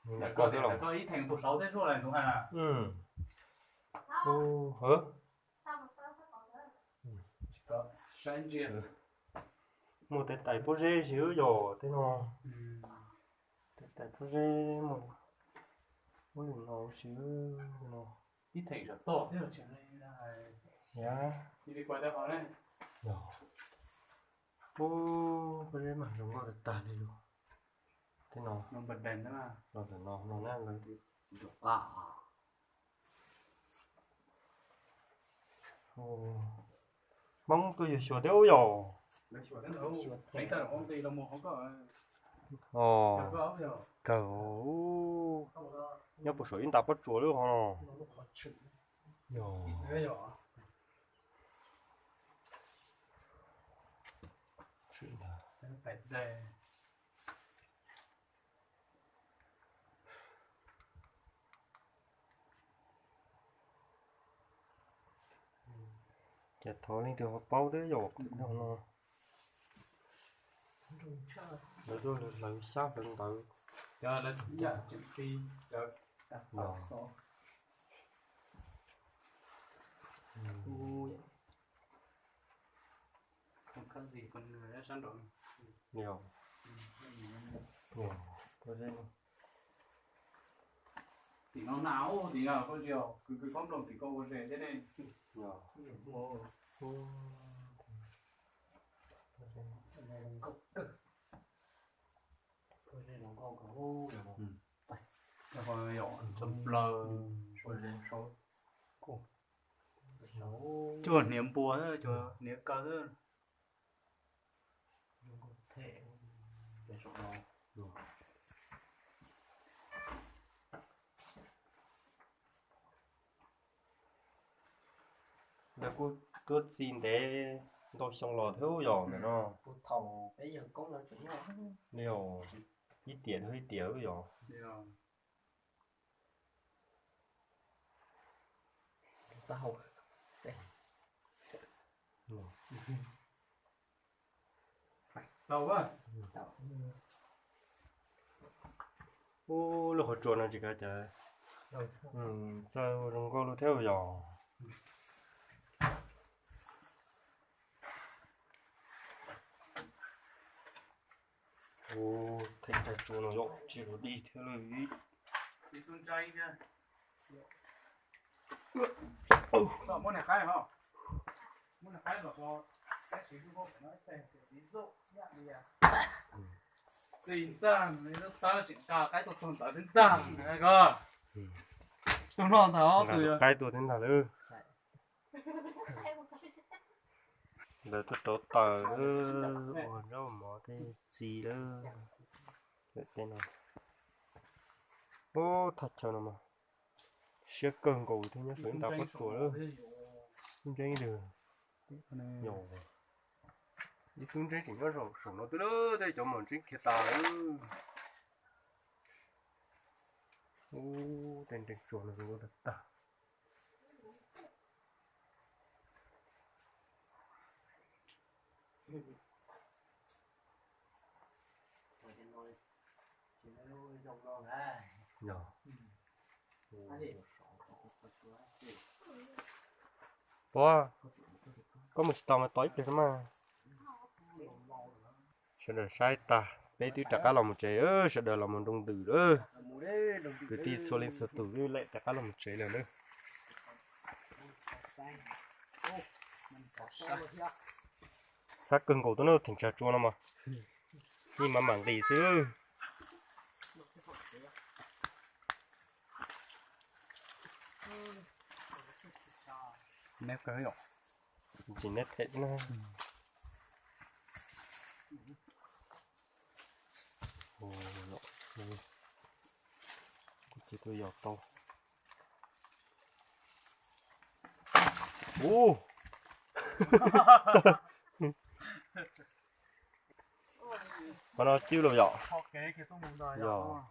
Là có ý thành bộ 6 thế số này xuống à? Ừ. Ô, hả? Có changes. Một cái bố dê xíu rồi, thế nó. Cái bố dê một lần nó xíu nó. Ý thành rất to thế rồi chuyện này là. Dạ. Đi quay tay vào đây. Rồi. Ô, bố dê mà nó có tài đi luôn. Thế nó. Nó bật đèn đó mà. Nó ngang rồi đi. Được à. Ồ. Mong tôi giờ sửa đéo rồi. Anh ta là công ty là một không có. Ồ. Có áo rồi. Cậu. Nhớ bộ số in tập bắt chuột luôn hả? Yo. Chuyện là. Bật đèn. Chặt thôi lên từ hộp bao đấy rồi cũng đâu nó. Rồi lấy sao đừng tự. Cho lên dạ chữ phi cho đặt vào số. Không có gì con người đã sẵn rồi. Nhiều. Có dễ không? Thì nó não thì nào có chiều cứ con đồng thì câu rể thế này. Nhiều. Rồi hiểu chấm lờ chưa niệm bùa thôi chưa niệm cơ thôi Để cô xin để tôi xong lò thiếu rồi mà nó thầu bây giờ có là chuẩn rồi nhiều ít tiền hơi tiểu rồi tàu đâu quá ô lúc hồi chuột nó chỉ cả chả sao không có lúc theo rồi ô thấy cái chuột nó dọc chỉ có đi theo lời ý đi xuống chay nha sao muốn này khai không muốn này khai được rồi cái gì cũng không nói tên ví dụ như vậy xin tăng nó sao chỉnh cao cái tôi không tới đến tăng này cơ tôi non tháo từ cái tôi đến là ư để tôi tổ tờ còn đâu mà cái gì đó để tên nào ô thật chào nào mà sẽ cần cầu thế nhá chúng ta bắt chuột nữa không chơi được nhiều đi xuống trên chỉ có rổ nó tới đó đây cho mình trên kia tài ô tên chuột này cũng được ta nhỏ wow có một tàu mà tối kìa mà sẽ được sai ta bé tí trả cá lòng một chế sẽ được lòng một đồng tử nữa cứ tí xô lên sơ tử như lại trả cá lòng một chế nữa sát cưng cổ tôi nó thỉnh trà chua nó mà nhưng mà mảng gì chứ nếp cái rồi chỉ nét hết nó chỉ tôi giọt to ô mà nó chiêu rồi giọt giọt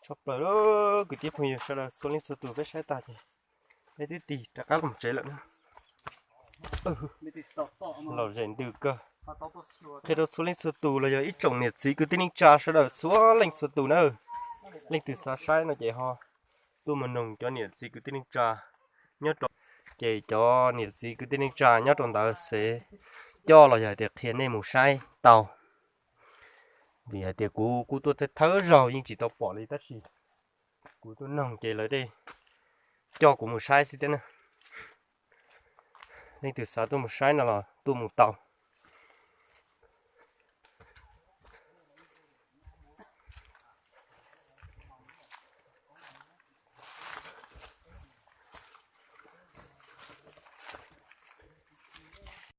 chọc rồi đó cứ tiếp theo sẽ là số lên số tuổi với sai ta thì cái thứ gì trả cá làm chế lợn lò rèn được cơ khi đó số lên số tuổi là giờ ít trồng nhiệt gì cứ tin trà sẽ là số lên số tuổi nữa lên từ xa sai nó chạy ho tôi mà nồng cho nhiệt gì cứ tin trà nhớ trộn chạy cho nhiệt gì cứ tin trà nhớ trộn tao sẽ cho là giờ tiệc hiện nay một sai tàu vì tiệc cũ tôi thấy rồi nhưng chỉ tao bỏ đi tất gì cũ tôi nồng chạy lại đây cho của một sai xí thế này lên từ xa tôi một sai nào là tôi một tàu